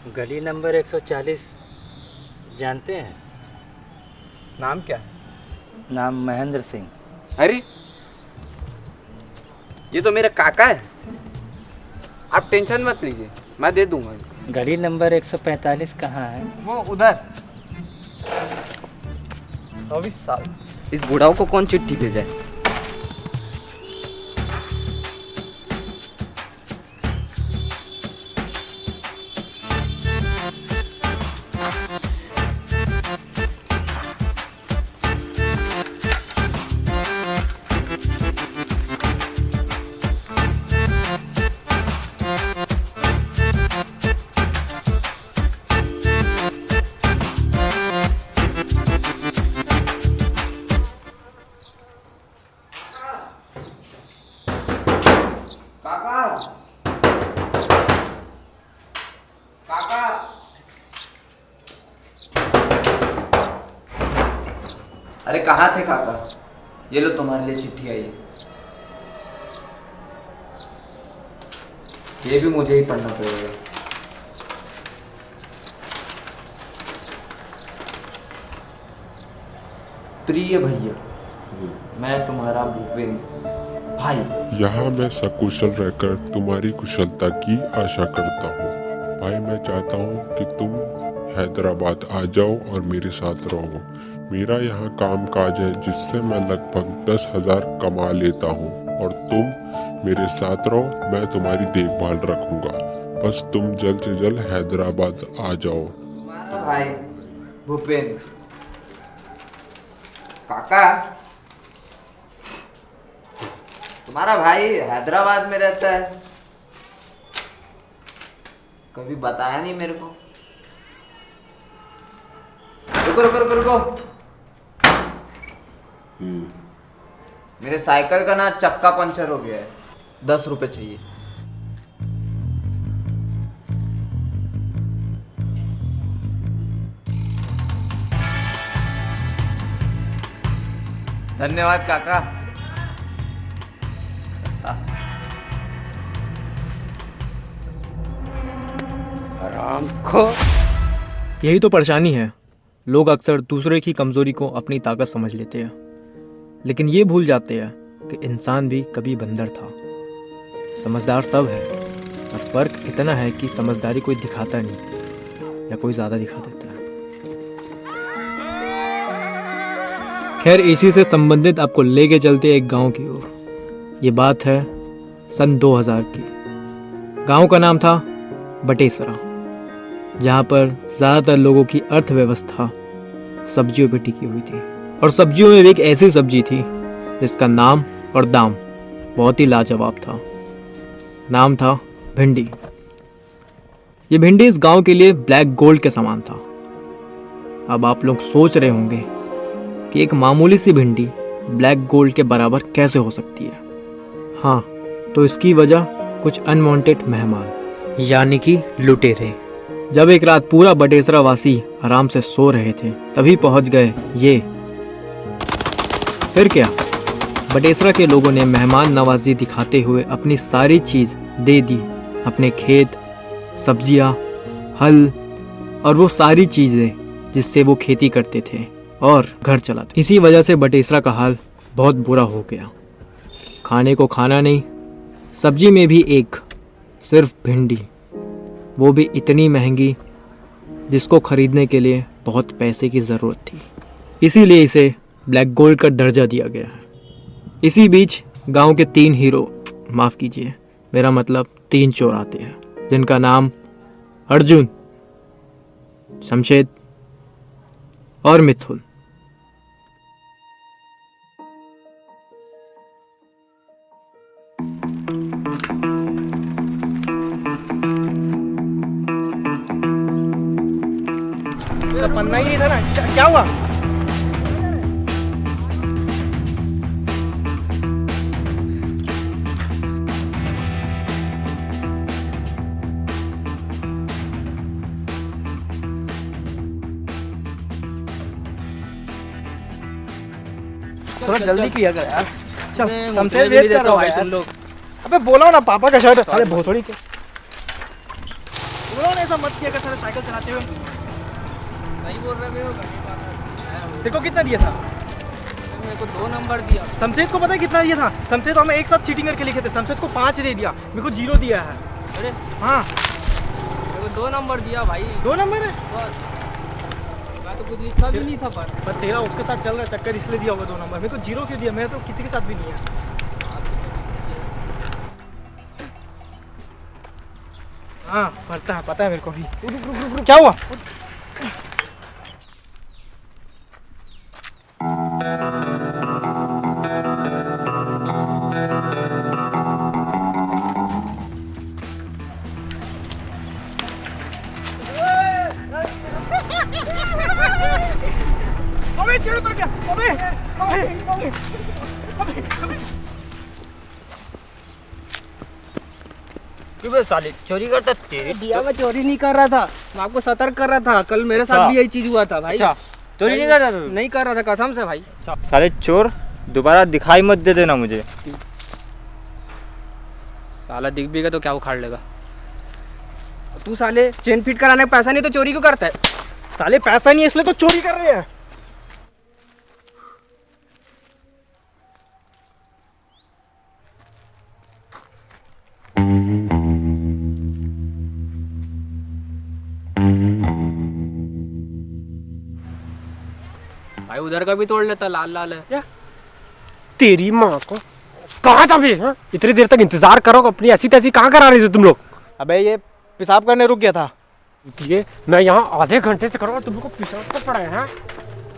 गली नंबर 140 जानते हैं? नाम क्या है? नाम महेंद्र सिंह। अरे ये तो मेरा काका है। आप टेंशन मत लीजिए, मैं दे दूंगा इनको। गली नंबर 145 कहाँ है? वो उधर। अभी साल इस बुढ़ाओ को कौन चिट्ठी भेजा है? काका, काका, अरे कहाँ थे काका? ये लो तुम्हारे लिए चिट्ठी आई है। ये भी मुझे ही पढ़ना पड़ेगा। प्रिय भैया, मैं तुम्हारा भूपेंद्र भाई। यहाँ मैं सकुशल रहकर तुम्हारी कुशलता की आशा करता हूँ। भाई मैं चाहता हूँ कि तुम हैदराबाद आ जाओ और मेरे साथ रहो। मेरा यहाँ काम काज है जिससे मैं लगभग 10,000 कमा लेता हूँ और तुम मेरे साथ रहो, मैं तुम्हारी देखभाल रखूँगा। बस तुम जल्द से जल्द हैदराबाद आ जाओ। तुम्हारा भाई भूपेंद्र। काका, तुम्हारा भाई हैदराबाद में रहता है, कभी बताया नहीं मेरे को। रुको रुको रुको रुको। मेरे साइकिल का ना चक्का पंचर हो गया है, 10 रुपए चाहिए। धन्यवाद काका। आराम को। यही तो परेशानी है। लोग अक्सर दूसरे की कमजोरी को अपनी ताकत समझ लेते हैं, लेकिन ये भूल जाते हैं कि इंसान भी कभी बंदर था। समझदार सब है, पर फर्क इतना है कि समझदारी कोई दिखाता नहीं या कोई ज़्यादा दिखा देता है। खैर, इसी से संबंधित आपको लेके चलते एक गांव की ओर। ये बात है सन 2000 की। गांव का नाम था बटेसरा, जहाँ पर ज़्यादातर लोगों की अर्थव्यवस्था सब्जियों पर टिकी हुई थी। और सब्जियों में भी एक ऐसी सब्जी थी जिसका नाम और दाम बहुत ही लाजवाब था। नाम था भिंडी। ये भिंडी इस गांव के लिए ब्लैक गोल्ड के समान था। अब आप लोग सोच रहे होंगे कि एक मामूली सी भिंडी ब्लैक गोल्ड के बराबर कैसे हो सकती है। हाँ, तो इसकी वजह कुछ अनवांटेड मेहमान यानी कि लुटेरे। जब एक रात पूरा बटेसरा वासी आराम से सो रहे थे, तभी पहुंच गए ये। फिर क्या, बटेसरा के लोगों ने मेहमान नवाजी दिखाते हुए अपनी सारी चीज दे दी। अपने खेत, सब्जियां, हल और वो सारी चीजें जिससे वो खेती करते थे और घर चलाते। इसी वजह से बटेसरा का हाल बहुत बुरा हो गया। खाने को खाना नहीं, सब्जी में भी एक, सिर्फ भिंडी, वो भी इतनी महंगी जिसको खरीदने के लिए बहुत पैसे की ज़रूरत थी। इसीलिए इसे ब्लैक गोल्ड का दर्जा दिया गया है। इसी बीच गांव के 3 हीरो, माफ़ कीजिए मेरा मतलब 3 चोर आते हैं, जिनका नाम अर्जुन, शमशेद और मिथुन। पन्ना ही नहीं था ना, क्या हुआ? थोड़ा जल्दी किया कर यार। चल, शमशेर वेट कर रहा है तुम लोग। अबे बोला ना पापा का शर्ट। अरे भोसड़ी के बोलो ना ऐसा मत किया कर सारे साइकिल चलाते हुए। नहीं बोल रहे मेरे को तेरे को कितना दिया था? मेरे को 2 नंबर दिया। शमशेद को पता है कितना दिया था? शमशेद तो हमें एक साथ चीटिंग करके लिखे थे। शमशेद को 5 दे दिया, मेरे को 0 दिया है। अरे हाँ मेरे को 2 नंबर दिया भाई। 2 नंबर है। बस मैं तो कुछ लिखा भी नहीं था पर तेरा उसके साथ चल रहा है चक्कर, इसलिए दिया होगा 2 नंबर। मेरे को 0 क्यों दिया? मेरा तो किसी के साथ भी नहीं है। हाँ पता है मेरे को भी। रुक, क्या हुआ? अबे चलो कर क्या? अबे क्यों साले चोरी करता? तेरे दिया मैं चोरी नहीं कर रहा था, मैं आपको सतर्क कर रहा था। कल मेरे साथ भी यही चीज हुआ था भाई। चोरी नहीं कर रहा था? नहीं कर रहा था कसम से भाई। साले चोर, दोबारा दिखाई मत दे देना मुझे। साला दिख भी गया तो क्या उखाड़ लेगा? तू साले चेन फिट कराने का पैसा नहीं तो चोरी क्यों करता है? साले पैसा नहीं है इसलिए तो चोरी कर रहे हैं। भाई उधर का भी तोड़ लेता, लाल लाल है। क्या? तेरी माँ को कहाँ था बे? हाँ? इतनी देर तक इंतजार करो, अपनी ऐसी तैसी कहाँ करा रही थी तुम लोग? अबे ये पेशाब करने रुक गया था। ये मैं यहाँ आधे घंटे से करूँ, तुम लोग को पेशाब तो पड़ा है?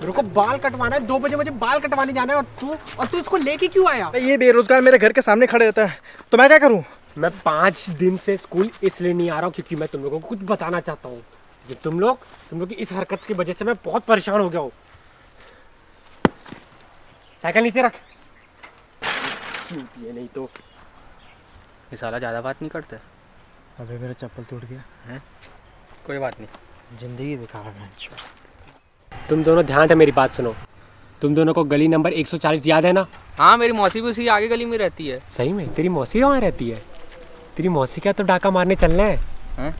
मेरे को बाल कटवाना है, 2 बजे मुझे बाल कटवाने जाना है और तू इसको लेके क्यों आया? ये बेरोजगार मेरे घर के सामने खड़े रहता है तो मैं क्या करूँ? मैं 5 दिन से स्कूल इसलिए नहीं आ रहा हूँ क्योंकि मैं तुम लोगों को कुछ बताना चाहता हूँ। ये तुम लोग की इस हरकत की वजह से मैं बहुत परेशान हो गया हूँ। साइकिल नीचे रख। ये नहीं तो ये साला ज्यादा बात नहीं करता। अबे मेरा चप्पल टूट गया है, कोई बात नहीं। जिंदगी बेकार है। तुम दोनों ध्यान से मेरी बात सुनो। तुम दोनों को गली नंबर 140 याद है ना? हाँ मेरी मौसी भी उसी आगे गली में रहती है। सही में? तेरी मौसी वहाँ रहती है? तेरी मौसी क्या तो डाका मारने चलना है? हैं?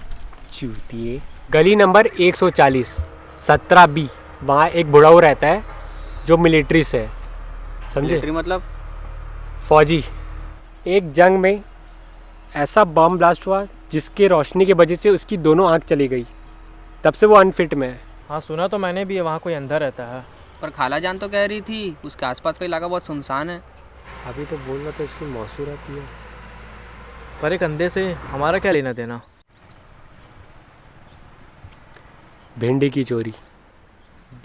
चूतिए। गली नंबर 140 17B, वहाँ एक बुढ़ाऊ रहता है जो मिलिट्री से है, समझे? मिलिट्री मतलब? फौजी। एक जंग में ऐसा बम ब्लास्ट हुआ जिसके रोशनी की वजह से उसकी दोनों आँख चली गई, तब से वो अनफिट में है। हाँ सुना तो मैंने भी, वहाँ कोई अंदर रहता है। पर खाला जान तो कह रही थी उसके आसपास का इलाका बहुत सुनसान है। अभी तो बोल रहा था इसकी मौसी रहती है। पर एक अंधे से हमारा क्या लेना देना? भिंडी की चोरी।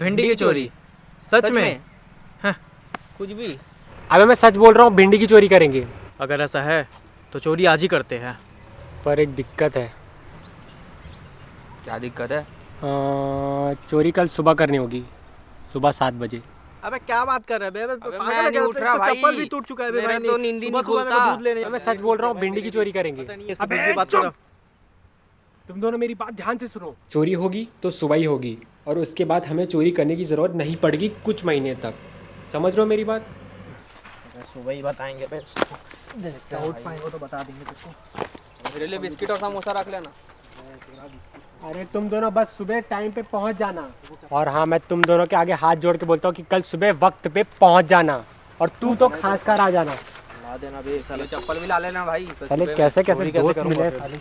भिंडी की चोरी? सच में? हाँ। कुछ भी। अबे मैं सच बोल रहा हूँ, भिंडी की चोरी करेंगे। अगर ऐसा है तो चोरी आज ही करते हैं। पर एक दिक्कत है। क्या दिक्कत है? चोरी कल सुबह करनी होगी, सुबह 7 बजे। अबे क्या बात कर रहे हैं? मैं नहीं उठ रहा भाई, चप्पल भी टूट चुका है। मेरा तो नींद ही नहीं खुलता। मैं सच बोल रहा हूँ, भिंडी की चोरी करेंगे। तुम दोनों मेरी बात ध्यान से सुनो। चोरी होगी तो सुबह ही होगी और उसके बाद हमें चोरी करने की जरूरत नहीं पड़ेगी कुछ महीने तक। समझ रहे हो मेरी बात? सुबह ही बताएंगे। उठ पाएंगे तो बता देंगे तुमको। मेरे लिए बिस्किट और समोसा रख लेना। अरे तुम दोनों बस सुबह टाइम पे पहुंच जाना। और हाँ, मैं तुम दोनों के आगे हाथ जोड़ के बोलता हूँ कि कल सुबह वक्त पे पहुंच जाना। और तू तो खास कर आ जाना। ला देना बे साले, चप्पल भी ला लेना भाई। साले कैसे दोस्त मिले साले।